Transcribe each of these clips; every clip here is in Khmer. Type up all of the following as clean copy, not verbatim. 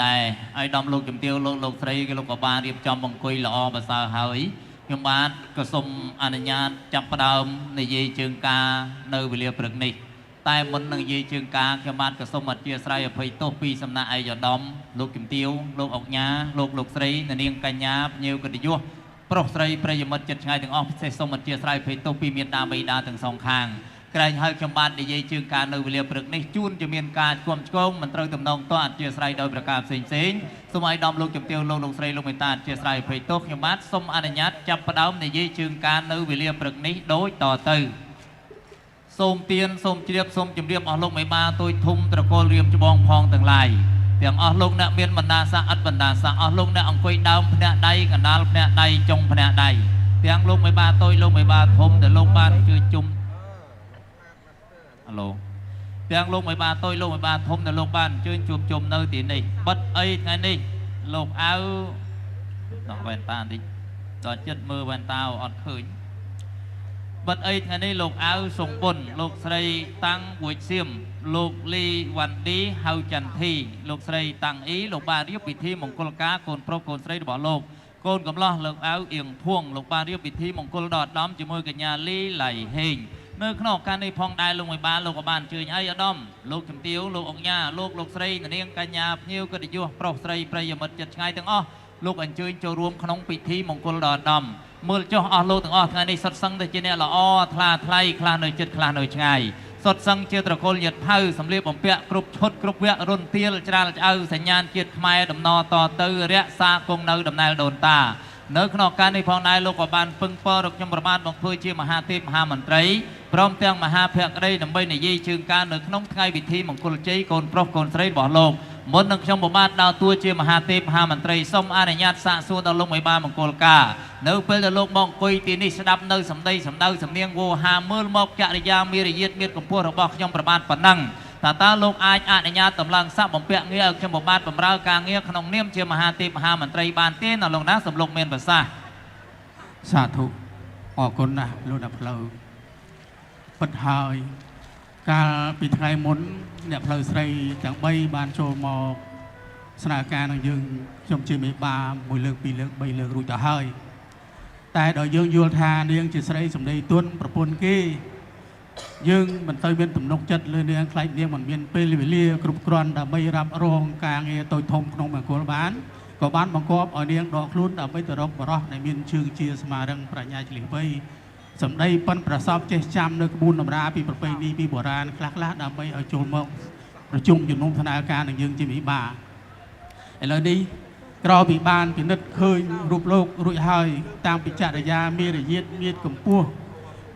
ដែរឲ្យដំលោកជំទាវលោកស្រីគេលោកក៏បានរៀបចំបង្គុយល្អប្រសើរហើយខ្ញុំបាទក៏សូមអនុញ្ញាតចាប់ផ្ដើមនិយាយជើងការនៅវេលាព្រឹកនេះតែមុននឹងនិយាយជើងការខ្ញុំបាទក៏សូមអធិស្ឋានអភ័យទោសពីសំណាក់ឯកឧត្តមលោកជំទាវលោកអុកញ៉ាលោកស្រីនាងកញ្ញាភ្ញៀវកិត្តិយសប្រុសស្រីប្រិយមិត្តចិត្តឆ្ងាយទាំងអស់ពិសេសសូមអធិស្ឋានអភ័យទោសពីមាតាបិតាទាំងសងខាងក្រែងហើយខ្ញុំបាទនិយាយជើងការនៅវេលាព្រឹកនេះជួនជាមានការគំឆ្គងមិនត្រូវតំណងតអធិស្ឋានដោយប្រការផ្សេងសូមឲ្យដំលោកជំទាវលោកស្រីលោកមេតាអធិស្ឋានអភ័យទោសខ្ញុំបាទសូមអនុញ្ញាតចាប់ផ្ដើមនិយាយជើងការនៅវេលាព្រឹកនេះដូចតទៅសូមទៀនសូមជ្រាបសូមជម្រាបអស់លោកមេបាទួយធំត្រកូលរៀមច្បងផងទាំងឡាយទាំងអស់លោកអ្នកមានបណ្ដាសាអត់បណ្ដាសាអស់លោកអ្នកអង្គុយដើមភ្នាក់ដៃកណ្ដាលភ្នាក់ដៃចុងភ្នាក់ដៃទាំងលោកមេបាទួយលោកមេបាធំដែលលោកបានជួយជុំឡូទាំងលោកមេបាទុយលោកមេបាធំដែលលោកបានអញ្ជើញជួបជុំនៅទីនេះបិទអីថ្ងៃនេះលោកអៅដល់វ៉ែនតាបន្តិចដល់ចិត្តមើលវ៉ែនតាអត់ឃើញបិទអីថ្ងៃនេះលោកអៅសុងពុនលោកស្រីតាំងវួយសៀមលោកលីវ៉ាន់ឌីហៅចន្ទធីលោកស្រីតាំងអ៊ីលោកបានរៀបពិធីមង្គលការកូនប្រុសកូនស្រីរបស់លោកកូនកំឡោះលោកអៅអៀងភួងលោកបានរៀបពិធីមង្គលដល់អាដាមជាមួយកញ្ញាលីឡៃហេងនៅក្នុងឱកាសនេះផងដែរលោកមេបាលោកក៏បានអញ្ជើញឲ្យអាដាមលោកជំទាវលោកអុកញ៉ាលោកស្រីនាងកញ្ញាភ្ញៀវកិត្តិយសប្រុសស្រីប្រិយមិត្តចិត្តឆ្ងាយទាំងអស់លោកអញ្ជើញចូលរួមក្នុងពិធីមង្គលដល់អាដាមមើលចុះអស់លោកទាំងអស់ថ្ងៃនេះសុទ្ធសឹងតែជាអ្នកល្អថ្លាថ្លៃខ្លះនៅចិត្តខ្លះនៅឆ្ងាយសុទ្ធសឹងជាត្រកូលញាតិផៅសម្លៀកបំពាក់គ្រប់ឈុតគ្រប់វគ្គរុនទាលច្រាលឆ្អៅសញ្ញាណជាតិខ្មែរដំណតទៅរក្សាគង់នៅដំណែលដូនតានៅក្នុងឱកាសនេះផងដែរលោកក៏បានពឹងពរខ្ញុំប្រមាណមកធ្វើជាមហាទេពមហាមន្ត្រីព្រមទាំងមហាភក្តីដើម្បីនិយាយជើងការនៅក្នុងថ្ងៃពិធីមង្គលជ័យកូនប្រុសកូនស្រីរបស់លោកមុននឹងខ្ញុំប្រមាណដើរតួជាមហាទេពមហាមន្ត្រីសូមអនុញ្ញាតសាកសួរដល់លោកមេបាមង្គលការនៅពេលដែលលោកមកអង្គុយទីនេះស្ដាប់នៅសម្ដីសម្ដៅសំនៀងវោហាមើលមកចរិយាមេរយាទមានកម្ពស់របស់ខ្ញុំប្រមាណប៉ុណ្ណឹងតើលោកអាចអនុញ្ញាតតម្លើងស័ក្តិបំពាក់ងារឲ្យខ្ញុំប្របាទបម្រើការងារក្នុងនាមជាមហាទេពមហាមន្ត្រីបានទេនៅលោកណាសំលោកមានប្រសាសន៍សាធុអរគុណណាស់លោកអ្នកផ្លូវពិតហើយកាលពីថ្ងៃមុនអ្នកផ្លូវស្រីទាំង3បានចូលមកស្នើការនឹងយើងខ្ញុំជាមេបាមួយលើកពីរលើក3លើករួចទៅហើយតែដល់យើងយល់ថានាងជាស្រីសម្ដីទន់ប្រពន្ធគេយើងមិនទៅមានទំនុកចិត្តលើនាងខ្លាចនាងមិនមានពេលវេលាគ្រប់គ្រាន់ដើម្បីរ៉ាប់រងការងារតូចធំក្នុងមង្គលបានក៏បានបង្គាប់ឲ្យនាងដកខ្លួនដើម្បីទៅរកបរោះដែលមានជើងជាស្មារឹងប្រាជ្ញាឆ្លៀសវៃសម្ដីប៉ុនប្រសពចេះចាំនៅក្បួនតម្រាពីប្រពៃណីពីបុរាណខ្លះដើម្បីឲ្យចូលមកប្រជុំជំនុំថ្នាក់ការនឹងយើងជាមេបាឥឡូវនេះក្រពីបានពិនិត្យឃើញរូបលោករួចហើយតាមពិចារណាមេរយាទមានកម្ពស់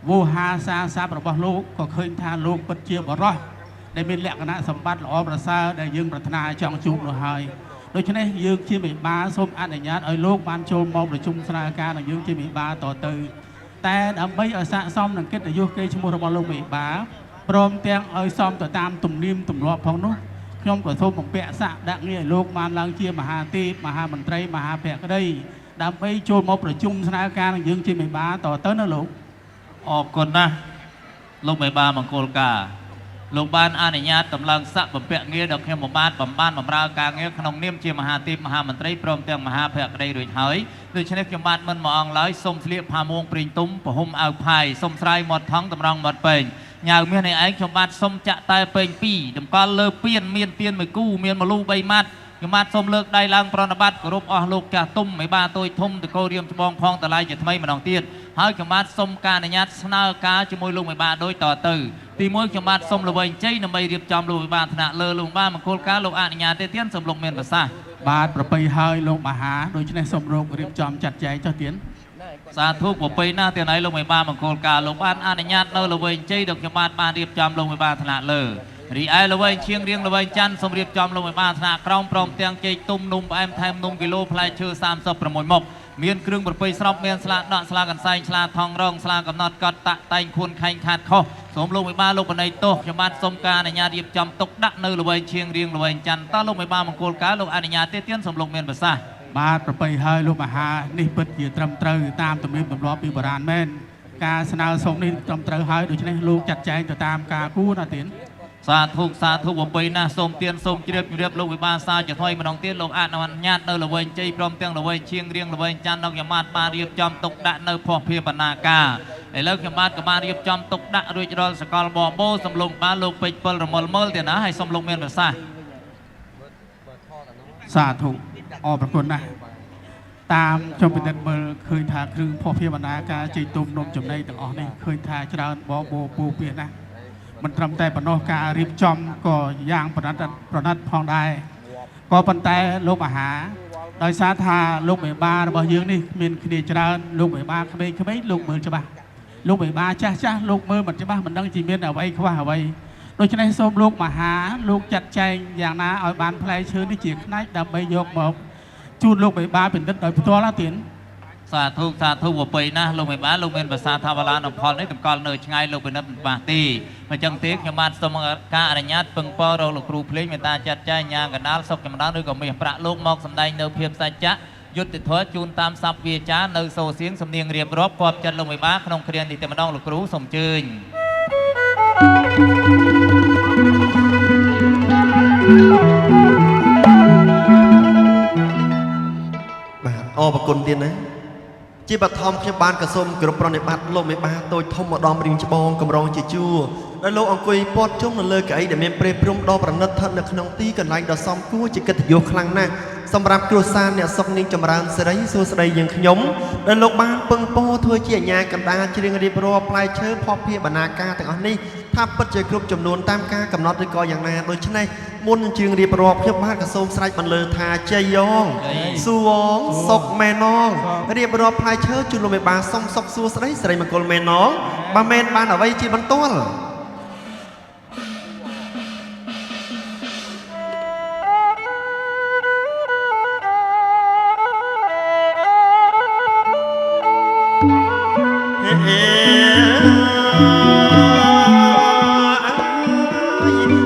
វោហាសាស័ព្ទរបស់លោកក៏ឃើញថាលោកពិតជាបរោះដែលមានលក្ខណៈសម្បត្តិល្អប្រសើរដែលយើងប្រាថ្នាចង់ជួបនោះហើយដូច្នេះយើងជាមេបាសូមអនុញ្ញាតឲ្យលោកបានចូលមកប្រជុំស្នើការនឹងយើងជាមេបាតទៅតែដើម្បីឲ្យស័ក្តិសមនឹងកិត្តិយសកេរ្តិ៍ឈ្មោះរបស់លោកមេបាព្រមទាំងឲ្យសមទៅតាមទំនៀមទម្លាប់ផងនោះខ្ញុំក៏សូមបំពាក់សាក់ដាក់ងារឲ្យលោកបានឡើងជាមហាទេពមហាមន្ត្រីមហាភក្តីដើម្បីចូលមកប្រជុំស្នើការនឹងយើងជាមេបាតទៅណាលោកអរគុណណាស់លោកមេបាមង្គលការលោកបានអនុញ្ញាតតម្លើងស័ក្តិបំពាក់ងារដល់ខ្ញុំបានបម្រើការងារក្នុងនាមជាមហាទេពមហាមន្ត្រីព្រមទាំងមហាភក្តីរួចហើយដូច្នេះខ្ញុំបានមិនមកអង្គឡើយសូមស្លៀកផាមួងព្រីងទុំពហុំអាវផាយសូមស្រាយមាត់ថងតម្រង់មាត់ពេងញ៉ៅមាសនេះឯងខ្ញុំបានសូមចាក់តែពេង2តម្កល់លើពៀនមានទៀនមួយគូមានមលូ3ម៉ាត់ខ្ញុំបាទសូមលើកដៃឡើងប្រណិប័តគោរពអស់លោកចាស់ទុំមេបាទួយធំតកោរៀមច្បងផងតឡៃជាថ្មីម្ដងទៀតហើយខ្ញុំបាទសូមការអនុញ្ញាតស្នើការជាមួយលោកមេបាដូចតទៅទី1ខ្ញុំបាទសូមល្បីជ័យដើម្បីរៀបចំលោកមេបាថ្នាក់លើលោកមេបាមង្គលការលោកអនុញ្ញាតទេទៀតសូមលោកមានប្រសាសន៍បាទប្រពៃហើយលោកមហាដូច្នេះសូមរករៀបចំចាត់ចែងចុះទៀតសាធុប្រពៃណាស់ទាំងឯងលោកមេបាមង្គលការលោកបានអនុញ្ញាតនៅល្បីជ័យដល់ខ្ញុំបាទបានរៀបចំលោកមេបាថ្នាក់លើរីឯល្បីឈៀងរៀងល្បីច័ន្ទសូមរៀបចំលោកមេបាថ្នាក់ក្រោមព្រមទាំងចេកទុំនំផ្អែមថែមនំគីឡូផ្លែឈើ36មុខមានគ្រឿងប្រពៃស្របមានស្លាដកស្លាកន្សែងស្លាថងរងស្លាកំណត់កត់តាក់តែងខួនខែងខាតខុសសូមលោកមេបាលោកបណៃទោសខ្ញុំបាទសូមការអនុញ្ញាតរៀបចំទុកដាក់នៅល្បីឈៀងរៀងល្បីច័ន្ទតើលោកមេបាមង្គលការលោកអនុញ្ញាតទេទៀតសូមលោកមានប្រសាសន៍បាទប្រពៃហើយលោកមហានេះពិតជាត្រឹមត្រូវតាមទំនៀមទម្លាប់ពីបុរាណមែនការស្នើសុំនេះត្រឹមត្រូវហើយដូច្នេះលោកចាត់ចែងទៅតាមការគួរណាទៀត สาธุបំពេញណាស់សូមទៀនសូមជ្រាបជម្រាបលោកវិបាលសាចថ្មីម្ដងទៀតលោកអនុញ្ញាតនៅល្វែងជ័យព្រមទាំងល្វែងឈៀងរៀងល្វែងច័ន្ទនៅខ្ញុំបានរៀបចំទុកដាក់នៅភ័ស្តុភារបណ្ណាការឥឡូវខ្ញុំបានក៏បានរៀបចំទុកដាក់រួចរាល់សកលបបោសំឡុងបានលោកពេជ្រពិលរមុលមើលទៀតណាហើយសំឡុងមានប្រសាសន៍ សាធុអរប្រគុណណាស់តាមខ្ញុំពិនិត្យមើលឃើញថាគ្រឿងភ័ស្តុភារបណ្ណាការជ័យទុំនំចំណីទាំងអស់នេះឃើញថាច្រើនបបោពូពៀណាស់មិនត្រឹមតែប៉ុណ្ណោះការរៀបចំក៏យ៉ាងប្រណិតផងដែរក៏ប៉ុន្តែលោកមហាដោយសារថាលោកមេបារបស់យើងនេះមានគ្នាច្រើនលោកមេបាក្មេងៗលោកមើលច្បាស់លោកមេបាចាស់លោកមើលមិនច្បាស់មិនដឹងជាមានអ្វីខ្វះអ្វីដូច្នេះសូមលោកមហាលោកចាត់ចែងយ៉ាងណាឲ្យបានផ្លែឈើនេះជាផ្នែកដើម្បីយកមកជូនលោកមេបាពិនិត្យដោយផ្ទាល់ណាទៀត សាធុបំពេញណាស់លោកមេបាលោកមានភាសាថាវឡានផលនេះតម្កល់នៅឆ្ងាយលោកពិនិត្យមិនបាស់ទេអញ្ចឹងទេខ្ញុំបានសូមការអនុញ្ញាតពឹងពររកលោកគ្រូភ្លេងមេត្តាចាត់ចែងញ៉ាងកណ្ដាលសុខចម្រើនឬក៏មាសប្រាក់លោកមកសម្ដែងនៅភាពសច្ចៈយុត្តិធម៌ជូនតាមស័ព្ទវាចានៅសូរសៀងសំនៀងរៀបរាប់គាប់ចិត្តលោកមេបាក្នុងគ្រានេះតែម្ដងលោកគ្រូសូមអញ្ជើញ អរគុណទៀតណាជាបឋមខ្ញុំបានក៏សូមគោរពប្រណិប័តលោកមេបាតូចធំម្ដងរៀងច្បងកម្រងជាជួរដែលលោកអង្គុយពាត់ជុំនៅលើកៅអីដែលមានព្រៃព្រំដ៏ប្រណិតស្ថិតនៅក្នុងទីកន្លែងដ៏សមគួរជាកិត្តិយសខ្លាំងណាស់សម្រាប់គ្រួសារអ្នកសុខនាងចម្រើនសេរីសួស្តីយើងខ្ញុំដែលលោកបានពឹងពោធ្វើជាអាញាកណ្ដាលច្រៀងរៀបរាប់ផ្លែឈើភ័ព្វភារបណ្ណាការទាំងអស់នេះថាពិតជាគ្រប់ចំនួនតាមការកំណត់ឬក៏យ៉ាងណាដូច្នេះមុនជឿងរៀបរាប់ខ្ញុំបានក៏សូមស្រេចបន្លឺថាជ័យយ៉ងសួងសុកម៉ែនងរៀបរាប់ផ្លែឈើជូនលោកមេបាសុំសុកសួស្តីសិរីមង្គលម៉ែនងបើមែនបានអ្វីជាបន្ទាល់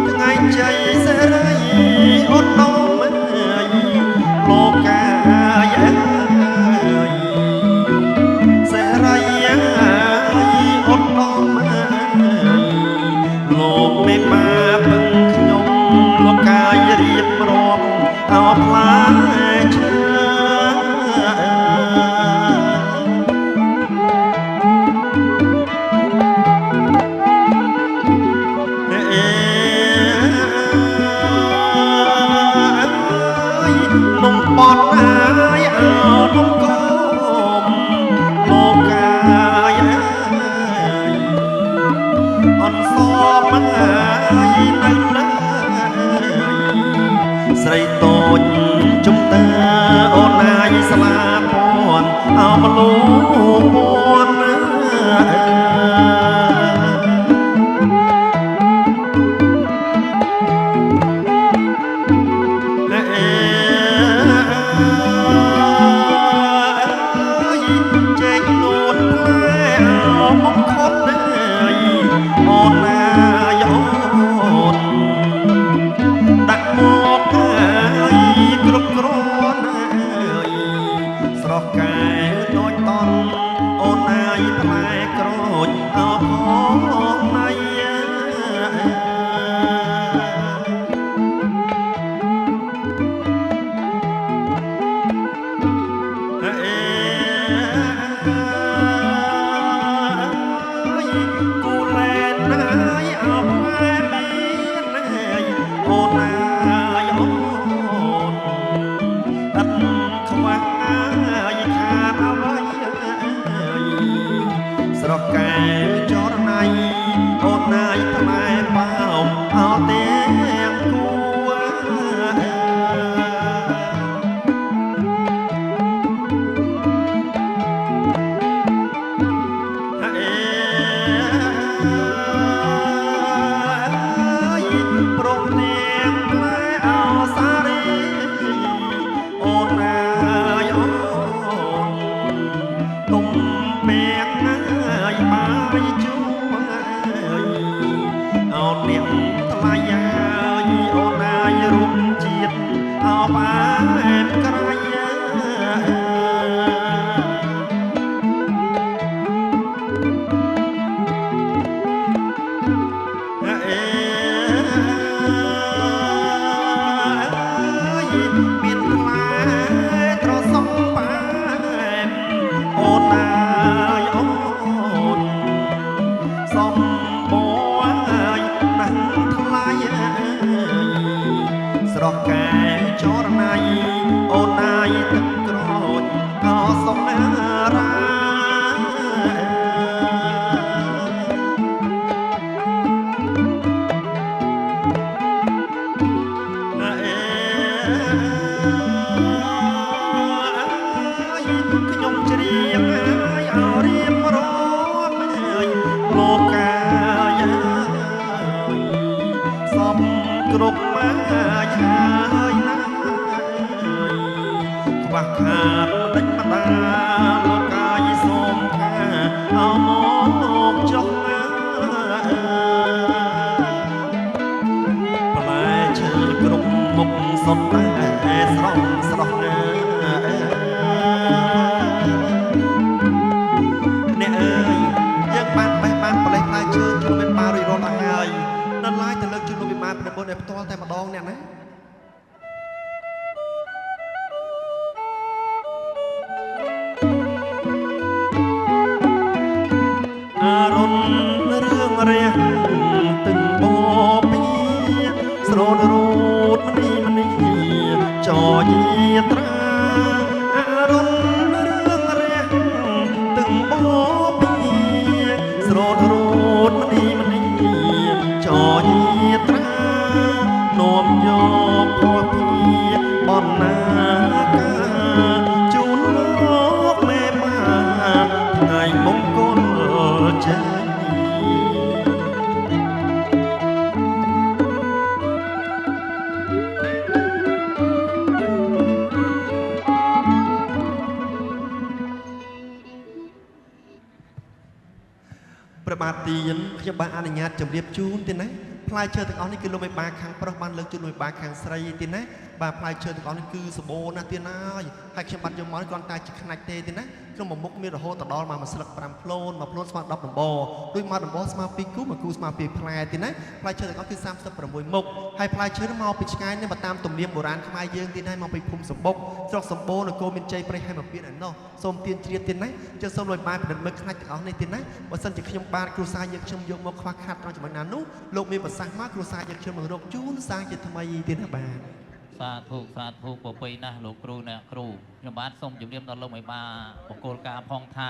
ថ្ងៃជ័យសេរីអត់នំលោកកាយសេរីអត់នំលោកមេបាពឹងខ្ញុំលោកកាយរៀបរាប់អោផ្លាឈើ นมปอนอายเอานมกอมโลกายอ่อนซ้อมอายนั่งนั่งใส่โตนจุ่มตาโอนายสลาพรเอามาลูปวน ខ្ញុំច្រៀងឲ្យរៀបរាប់លោកកាយសំគ្រប់មកហើយណាខ្វះខាតមិនដេចម្ដាលោកកាយសូមថាเอาមកចុះផ្លែឈើគ្រប់មុខសុទ្ធតែស្រស់ស្រស់ណាអ្នកអើយយើងបានបេះបានផ្លែផ្លែឈើជុំមានបានរួចរាល់ហើយដល់ឡាយទៅលើកជុំលោកវិមានព្រះបុត្រផ្ទាល់តែម្ដងអ្នកណាអរុណរឿងរះទឹកបពីស្រោតរូតមនីចយាត្រាអរុណរឿងរះទឹកបពីស្រោតរូតមនីចយាត្រានោមយកភ័ព្វពីបំណាកាជូនលោកមេបាថ្ងៃមង្គលចេញព្រះបាទទានខ្ញុំបានអនុញ្ញាតជម្រាបជូនទេណាផ្លែឈើទាំងអស់នេះគឺលោកមេបាខាងប្រុសបានលើកជូនលោកមេបាខាងស្រីទេណាបាទផ្លែឈើទាំងអស់នេះគឺសម្បូរណាស់ទៀតហើយហើយខ្ញុំបានយកមកគ្រាន់តែជាខ្នាច់ទេណាក្នុងមួយមុខមានរហូតដល់មកស្លឹក5ផ្លូន1ផ្លូនស្មើ10ដំបដូចមកដំបស្មើ2គូ1គូស្មើ2ផ្លែទេណាផ្លែឈើទាំងអស់គឺ36មុខហើយផ្លែឈើនេះមកពីឆ្ងាយនេះមកតាមទំនៀមបុរាណខ្មែរយើងទៀតហើយមកពីភូមិសម្បុកស្រុកសម្បូរនគរមានជ័យព្រៃហើយមកពីឯណោះសូមទានជ្រាបទៀតណាជើសូមលុយបានពិនិត្យមើលខ្នាច់ទាំងអស់នេះទៀតណាបើសិនជាខ្ញុំបានគ្រួសារយើងខ្ញុំយកមកខ្វះខាតត្រង់ចំណុចណានោះលោកមានប្រសាសន៍មកគ្រួសារយើងខ្ញុំនឹងរកជូនសាងជាថ្មីទៀតណាបាទសាធុប្រពៃណាស់លោកគ្រូអ្នកគ្រូខ្ញុំបានសូមជម្រាបដល់លោកមេបាបកគោលការផងថា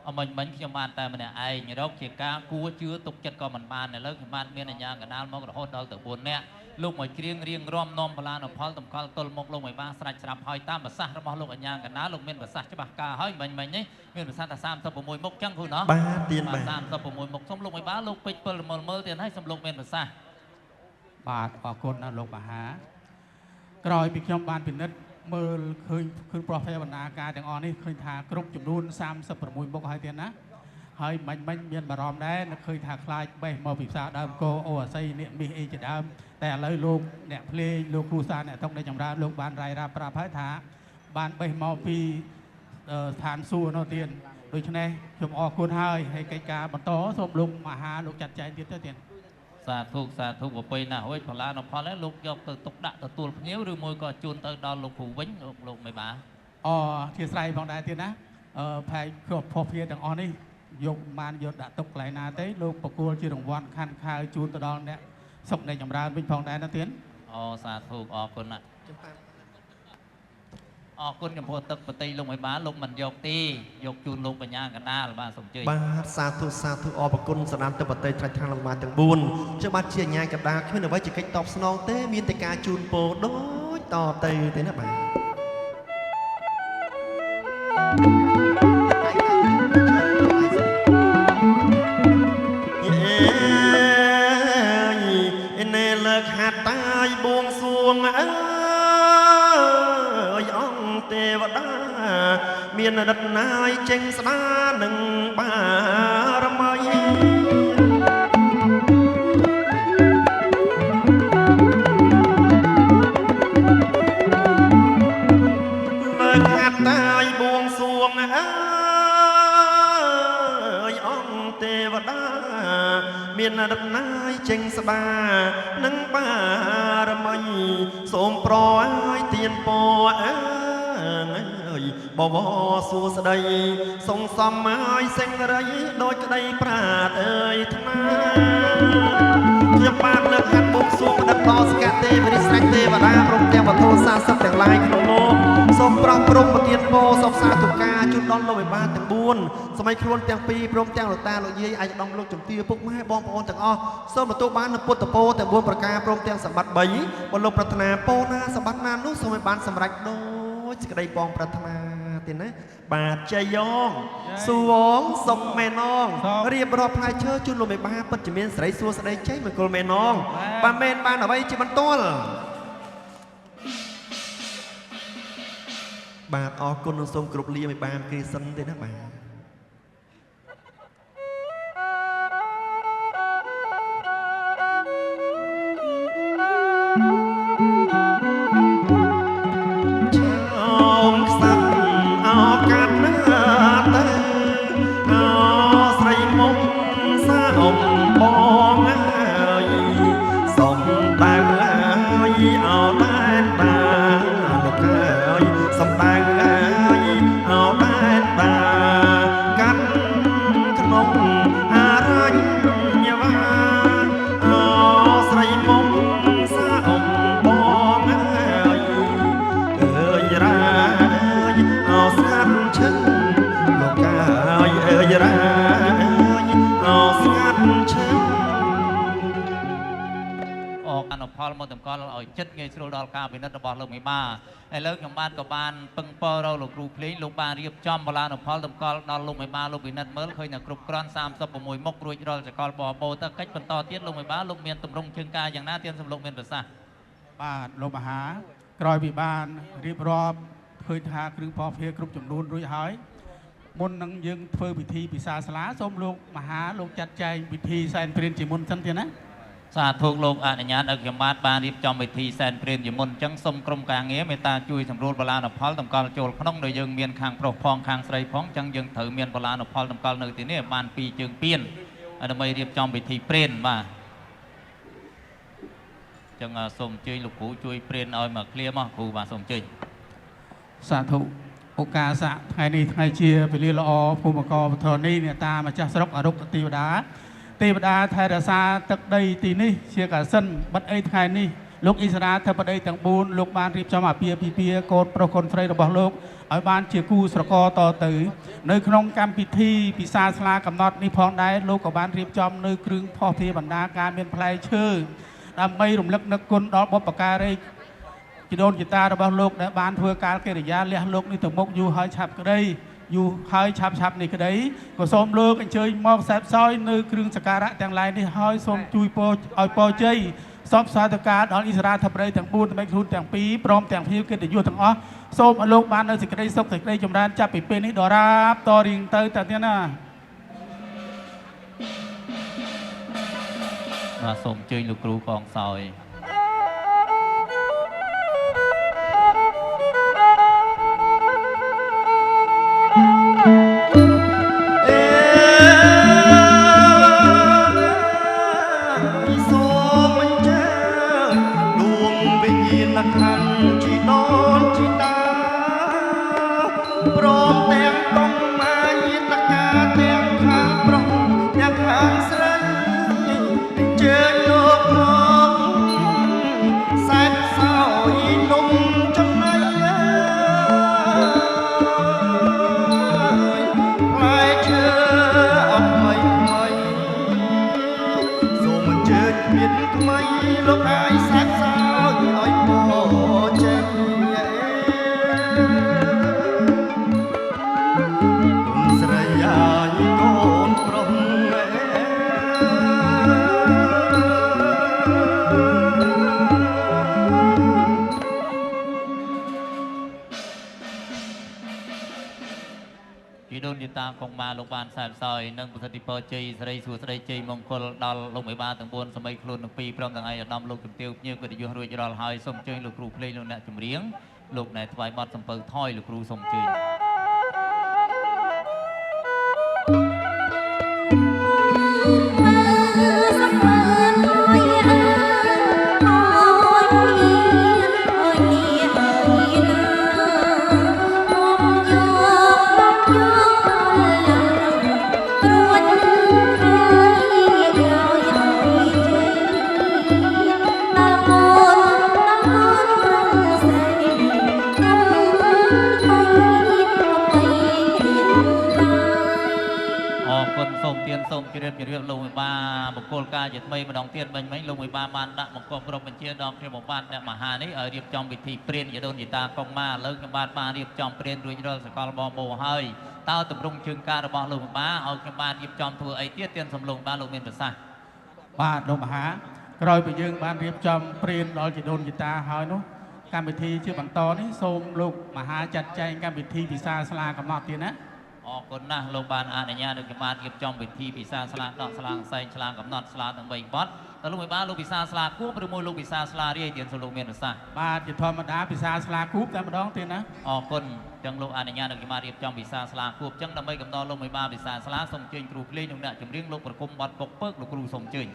អមិញខ្ញុំបានតែម្នាក់ឯងរកជាការគួរជឿទុកចិត្តក៏មិនបានឥឡូវខ្ញុំបានមានអាជ្ញាកណ្ដាលមករហូតដល់ទៅ4នាក់លោកមកច្រៀងរៀងរំនាំបលានផលតម្កល់ទល់មុខលោកមេបាស្រាច់ស្រាប់ហើយតាមប្រសាសន៍របស់លោកអាជ្ញាកណ្ដាលលោកមានប្រសាសន៍ច្បាស់ការហើយមិញនេះមានប្រសាសន៍ថា36មុខចឹងគ្រូណោះបាទទៀនបាទ36មុខសូមលោកមេបាលោកពេជ្រ7មើលទៀតហើយសូមលោកមានប្រសាសន៍បាទអរគុណណាស់លោកមហាក្រោយពីខ្ញុំបានពិនិត្យមើលឃើញប្រភេទបណ្ដាការទាំងអស់នេះឃើញថាគ្រប់ចំនួន36មុខហើយទៀតណាហើយមិនមានបារម្ភដែរនឹកឃើញថាខ្លាចបេះមកពីផ្សារដើមកោអូអាស័យនេះមាសអីជាដើមតែឥឡូវលោកអ្នកភ្លេងលោកគ្រូសាអ្នកតុកនៃចម្រើនលោកបានរាយរាប់ប្រាប់ហើយថាបានបេះមកពីឋានសួគ៌នោះទៀតដូច្នេះខ្ញុំអរគុណហើយកិច្ចការបន្តសូមលោកមហាលោកចាត់ចែងទៀតទៅទៀតសាធុប្រពៃណាស់ហួយផល្លានផលហើយលោកយកទៅទុកដាក់ទទួលភ្ញៀវឬមួយក៏ជូនទៅដល់លោកគ្រូវិញលោកមេបាធាស្រ័យផងដែរទៀតណាផែគ្រប់ភពភាទាំងអស់នេះយកបានយកដាក់ទុកកន្លែងណាទេលោកប្រគល់ជារង្វាន់ខាន់ខៅជូនទៅដល់អ្នកសុខនៃចម្រើនវិញផងដែរណាទៀតសាធុអរគុណណាស់អរគុណចំពោះទឹកបតីលោកមេបាលោកមិនយកទេយកជូនលោកបញ្ញាកណ្ដាលបាទសូមជឿបាទសាធុអរគុណសម្រាប់ទឹកបតីត្រាច់ខាងលោកមាទាំង4ខ្ញុំបាទជាអាញាកណ្ដាលគ្មានអ្វីជាកិច្ចតបស្នងទេមានតែការជូនពរដូចតទៅទេណាបាទលើកហាត់តាយបួងសួងអង្គទេវតាមានដិតណាយចេញស្ដានឹងបារមីលើកហាត់តាយបួងសួងអង្គទេវតាមានដិតណាយចេញស្ដានឹងបារមីសូមប្រឲ្យទៀនពរបវរសួស្ដីសងសំឲ្យសេងរីដោយក្តីប្រាថ្នាអើយថ្នាខ្ញុំបានលើកហាត់បួងសួងបដិបតសកទេវរិស្រេចទេវតាព្រមទាំងវត្ថុសាស័ព្ទទាំងឡាយក្នុងលោក សូមប្រោះព្រំប្រទានពរសុខសាធុការជូនដល់លោកវិបាលទាំង4សម័យខ្លួនទាំងពីរព្រមទាំងលោកតាលោកយាយអាចដំលោកជំទាវពុកម៉ែបងប្អូនទាំងអស់សូមទទួលបាននូវពុទ្ធពរទាំង4ប្រការព្រមទាំងសម្បត្តិ3បើលោកប្រាថ្នាពរណាសម្បត្តិណានោះសូមឲ្យបានសម្រេចដូចសេចក្តីបងប្រាថ្នាទេណាបាទជ័យយ៉ងសួងសុកមេនងរៀបរាប់ផ្លែឈើជូនលោកមេបាពិតជាមានសេរីសួស្តីជ័យមង្គលមេនងបាទមែនបានអ្វីជាបន្ទាល់បាទអរគុណនិងសូមគ្រប់លាមេបានគេសិនទេណាបាទផលមកតម្កល់ឲ្យចិត្តងាយស្រួលដល់ការពិនិត្យរបស់លោកមេបាឥឡូវខ្ញុំបានក៏បានពឹងពររកលោកគ្រូភ្លេងលោកបានរៀបចំបលានុផលតម្កល់ដល់លោកមេបាលោកពិនិត្យមើលឃើញតែគ្រប់គ្រាន់36មុខរួចរាល់សកលបបោទៅកិច្ចបន្តទៀតលោកមេបាលោកមានទម្រង់ជើងកាយយ៉ាងណាទានសំលោកមានប្រសាសន៍បាទលោកមហាក្រោយពីបានរៀបរាប់ឃើញថាគ្រឿងបរិភេរគ្រប់ចំនួនរួចហើយមុននឹងយើងធ្វើពិធីពិសាសាលាសូមលោកមហាលោកចាត់ចែងពិធីសែនព្រានជាមុនសិនទៀតណាសាធុលោកអនុញ្ញាតឲ្យខ្ញុំបានរៀបចំពិធីសែនព្រានជាមុនអញ្ចឹងសូមក្រុមការងារមេត្តាជួយសម្រួលបលានុផលតម្កល់ចូលក្នុងដោយយើងមានខាងប្រុសផងខាងស្រីផងអញ្ចឹងយើងត្រូវមានបលានុផលតម្កល់នៅទីនេះបាន2ជើងពៀនដើម្បីរៀបចំពិធីព្រានបាទអញ្ចឹងសូមអញ្ជើញលោកគ្រូជួយព្រានឲ្យមកឃ្លាមកគ្រូបាទសូមអញ្ជើញសាធុឱកាសថ្ងៃនេះថ្ងៃជាពេលល្អភូមិករពធនីអ្នកតាម្ចាស់ស្រុកអរុគទេវតាទេវតាថែរក្សាទឹកដីទីនេះជាកសិនបាត់អីថ្ងៃនេះលោកអ៊ីស្រាធិបតីទាំង4លោកបានរៀបចំអាពាហ៍ពិពាហ៍កូនប្រុសកូនស្រីរបស់លោកឲ្យបានជាគូស្រករតទៅនៅក្នុងកម្មពិធីពិសាស្លាកំណត់នេះផងដែរលោកក៏បានរៀបចំនៅគ្រឿងផុសភាបណ្ដាការមានផ្លែឈើដើម្បីរំលឹកនឹកគុណដល់បុព្វការីជីដូនជីតារបស់លោកដែលបានធ្វើការកិរិយាលះលោកនេះទៅមុខយូរហើយឆាប់ក្តីយូរហើយឆាប់នេះក្តីក៏សូមលោកអញ្ជើញមកសែបសោយនៅគ្រឿងសក្ការៈទាំងឡាយនេះហើយសូមជួយពរឲ្យពរជ័យសពសាធុការដល់អ៊ីស្រាធិបតីទាំង4ទាំងខ្លួនទាំងពីរព្រមទាំងភ្ញៀវកិត្តិយសទាំងអស់សូមឲ្យលោកបាននៅសេចក្តីសុខសេចក្តីចម្រើនចាប់ពីពេលនេះដល់រាបតរៀងទៅតទៀតណាបាទសូមអញ្ជើញលោកគ្រូកងសោយកងមាលោកបានសែបសោយនិងប្រសិទ្ធិពរជ័យសេរីសួស្តីជ័យមង្គលដល់លោកមេបាទាំង4សម័យខ្លួនទាំងពីរព្រមទាំងឯកឧត្តមលោកជំទាវភ្ញៀវកិត្តិយសរួចរាល់ហើយសូមអញ្ជើញលោកគ្រូភ្លេងលោកអ្នកចម្រៀងលោកណែថ្វាយបទសំពៅថយលោកគ្រូសូមអញ្ជើញ រៀបលោកមេបាបង្គោលការជាថ្មីម្ដងទៀតមិញលោកមេបាបានដាក់បង្គាប់ក្រុមបញ្ជាដល់ខ្ញុំបាទអ្នកមហានេះឲ្យរៀបចំពិធីព្រានយដូនយតាកុងម៉ាលើខ្ញុំបាទបានរៀបចំព្រានរួចរាល់សកលបងបោហើយតើតម្រង់ជើងការរបស់លោកមេបាឲ្យខ្ញុំបាទរៀបចំធ្វើអីទៀតទានសំឡុងបាទលោកមានប្រសាសន៍ បាទលោកមហាក្រោយពីយើងបានរៀបចំព្រានដល់ជីដូនជីតាហើយនោះកម្មវិធីជាបន្តនេះសូមលោកមហាចាត់ចែងកម្មវិធីពិសាស្លាកំណត់ទៀតណា អរគុណណាស់លោកបានអនុញ្ញាតឲ្យខ្ញុំបានរៀបចំពិធីពិសាស្លាដកស្លាសែងឆ្លាងកំណត់ស្លាទាំង3បទតើលោកមេបាលោកពិសាស្លាគួបឬមួយលោកពិសាស្លារាយទានសំឡុងមានប្រសាសន៍ បាទជាធម្មតាពិសាស្លាគូបតែម្ដងទៀតណា អរគុណចឹងលោកអនុញ្ញាតឲ្យខ្ញុំបានរៀបចំពិសាស្លាគួបចឹងដើម្បីកំដរលោកមេបាពិសាស្លាសូមអញ្ជើញគ្រូភ្លេងនិងអ្នកចម្រៀងលោកប្រគំបទពុកពើកលោកគ្រូសូមអញ្ជើញ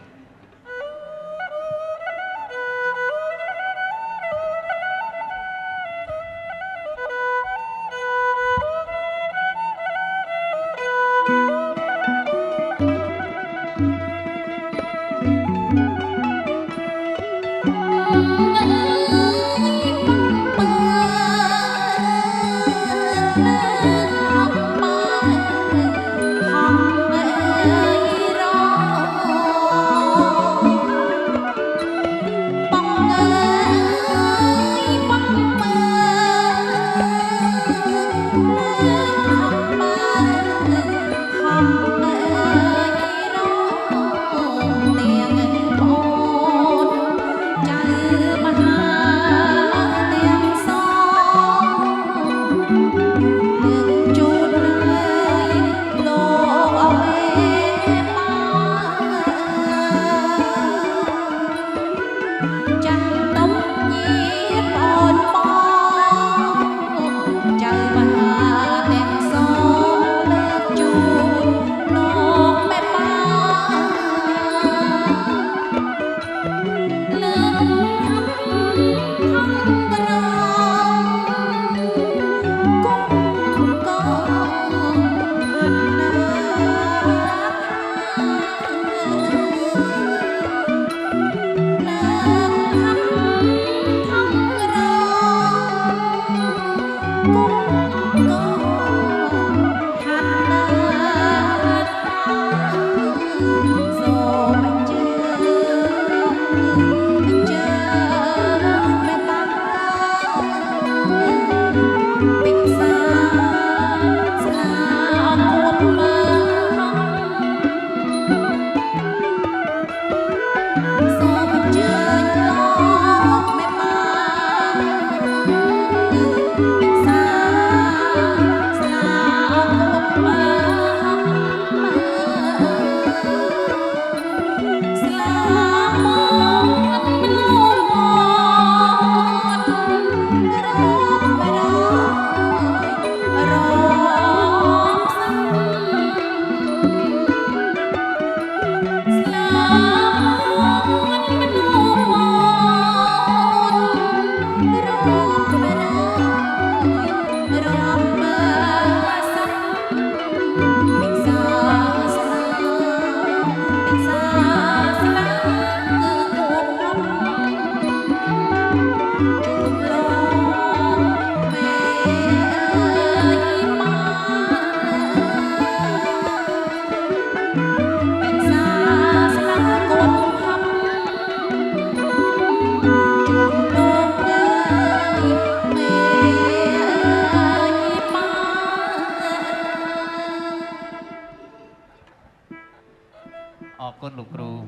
អរគុណលោកគ្រូ